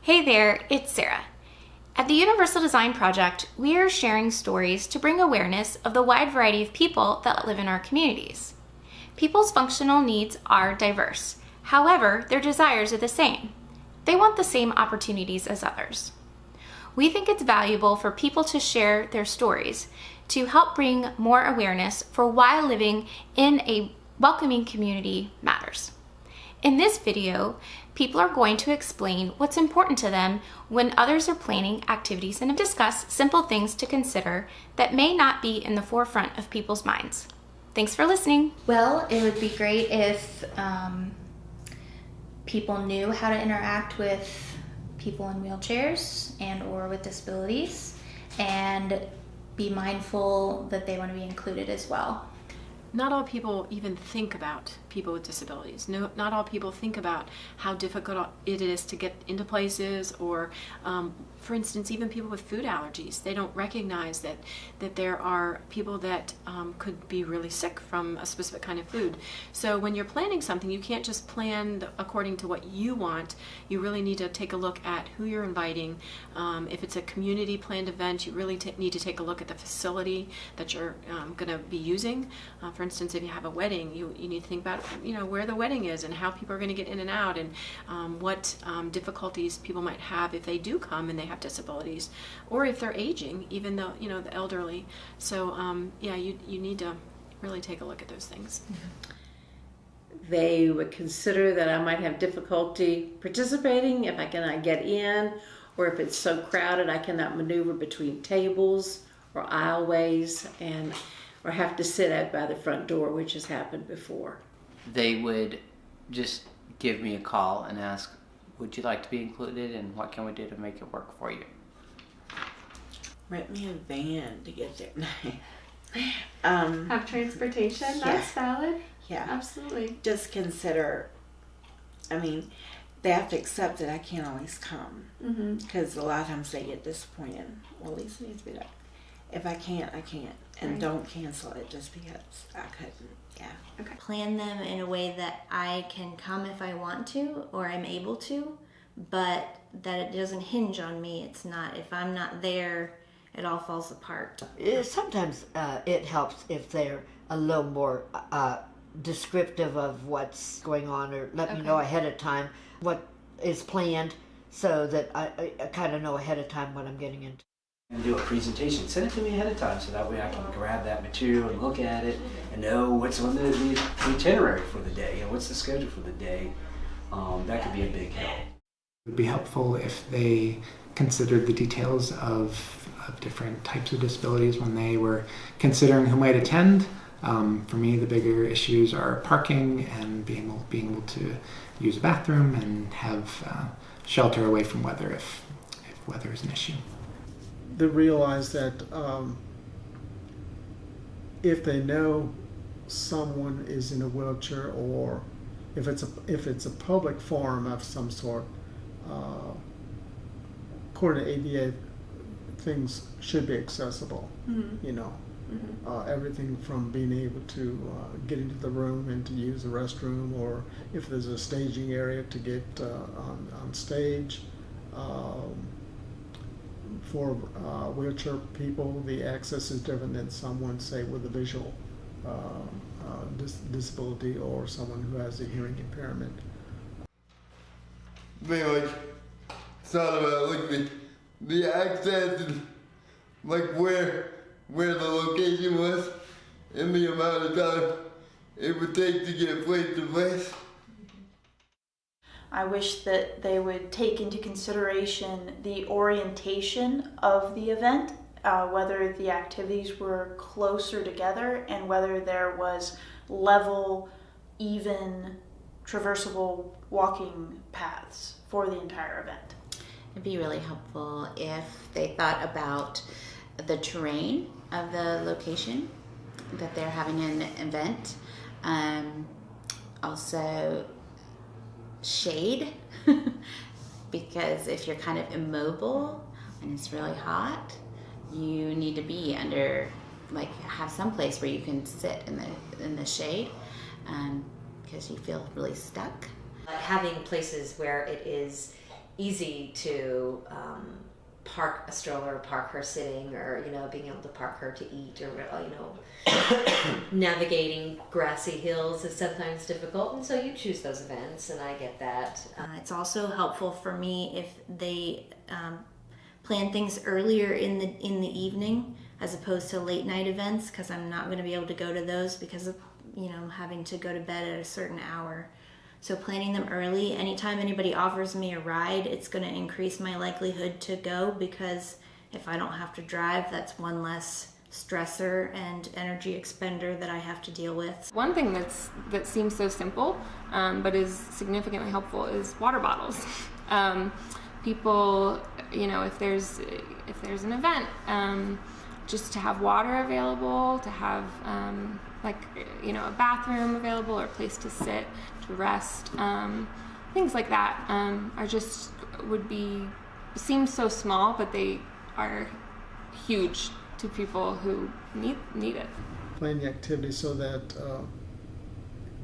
Hey there, it's Sarah. At the Universal Design Project, we are sharing stories to bring awareness of the wide variety of people that live in our communities. People's functional needs are diverse. However, their desires are the same. They want the same opportunities as others. We think it's valuable for people to share their stories to help bring more awareness for why living in a welcoming community matters. In this video, people are going to explain what's important to them when others are planning activities and discuss simple things to consider that may not be in the forefront of people's minds. Thanks for listening. Well, it would be great if people knew how to interact with people in wheelchairs and or with disabilities, and be mindful that they want to be included as well. Not all people even think about people with disabilities. Not all people think about how difficult it is to get into places, or for instance, even people with food allergies. They don't recognize that there are people that could be really sick from a specific kind of food. So when you're planning something, you can't just plan according to what you want. You really need to take a look at who you're inviting. If it's a community planned event, you really need to take a look at the facility that you're going to be using. For instance, if you have a wedding, you need to think about where the wedding is and how people are going to get in and out, and what difficulties people might have if they do come and they have disabilities, or if they're aging, even though the elderly. So yeah, you need to really take a look at those things. They would consider that I might have difficulty participating if I cannot get in, or if it's so crowded I cannot maneuver between tables or aisleways, or have to sit out by the front door, which has happened before. They would just give me a call and ask, would you like to be included, and what can we do to make it work for you? Rent me a van to get there. Have transportation, yeah. That's valid. Yeah. Absolutely. Just consider, they have to accept that I can't always come. Because a lot of times they get disappointed. Well, Lisa needs to be like, if I can't, I can't. And Right. Don't cancel it just because I couldn't. Yeah. Okay. Plan them in a way that I can come if I want to or I'm able to, but that it doesn't hinge on me. It's not, if I'm not there, it all falls apart. Sometimes it helps if they're a little more descriptive of what's going on, or let me know ahead of time what is planned, so that I kind of know ahead of time what I'm getting into. And do a presentation. Send it to me ahead of time so that way I can grab that material and look at it and know what's on the itinerary for the day and what's the schedule for the day. That could be a big help. It would be helpful if they considered the details of different types of disabilities when they were considering who might attend. For me, the bigger issues are parking and being able to use a bathroom and have shelter away from weather if weather is an issue. They realize that if they know someone is in a wheelchair, or if it's a public forum of some sort, according to ADA, things should be accessible. Everything from being able to get into the room and to use the restroom, or if there's a staging area to get on stage. For wheelchair people, the access is different than someone, say, with a visual disability, or someone who has a hearing impairment. They thought about the access and where the location was and the amount of time it would take to get place to place. I wish that they would take into consideration the orientation of the event, whether the activities were closer together and whether there was level, even, traversable walking paths for the entire event. It'd be really helpful if they thought about the terrain of the location that they're having an event. Also, shade, because if you're kind of immobile and it's really hot, you need to be under, have some place where you can sit in the shade, because you feel really stuck. Having places where it is easy to park a stroller, park her sitting, or being able to park her to eat, or navigating grassy hills is sometimes difficult, and so you choose those events, and I get that. It's also helpful for me if they plan things earlier in the evening as opposed to late night events, because I'm not going to be able to go to those because of having to go to bed at a certain hour. So planning them early, anytime anybody offers me a ride, it's going to increase my likelihood to go, because if I don't have to drive, that's one less stressor and energy expender that I have to deal with. One thing that seems so simple but is significantly helpful is water bottles. People, if there's an event, just to have water available, to have a bathroom available, or a place to sit, to rest, things like that are just seem so small, but they are huge to people who need it. Plan the activity so that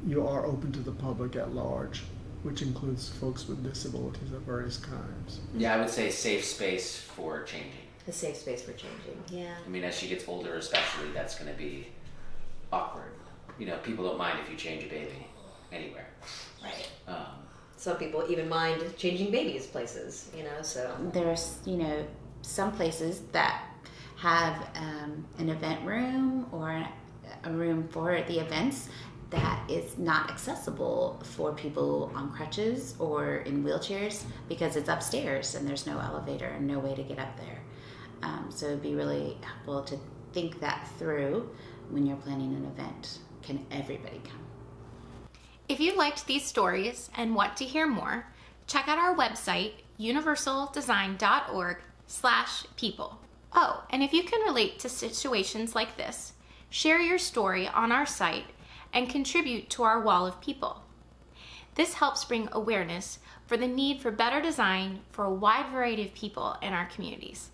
you are open to the public at large, which includes folks with disabilities of various kinds. Yeah, I would say safe space for changing. A safe space for changing, yeah. I mean, as she gets older especially, that's going to be awkward. People don't mind if you change a baby anywhere. Right. Some people even mind changing babies places, so. There's, some places that have an event room or a room for the events that is not accessible for people on crutches or in wheelchairs because it's upstairs and there's no elevator and no way to get up there. So it'd be really helpful to think that through when you're planning an event. Can everybody come? If you liked these stories and want to hear more, check out our website, universaldesign.org/people. Oh, and if you can relate to situations like this, share your story on our site and contribute to our wall of people. This helps bring awareness for the need for better design for a wide variety of people in our communities.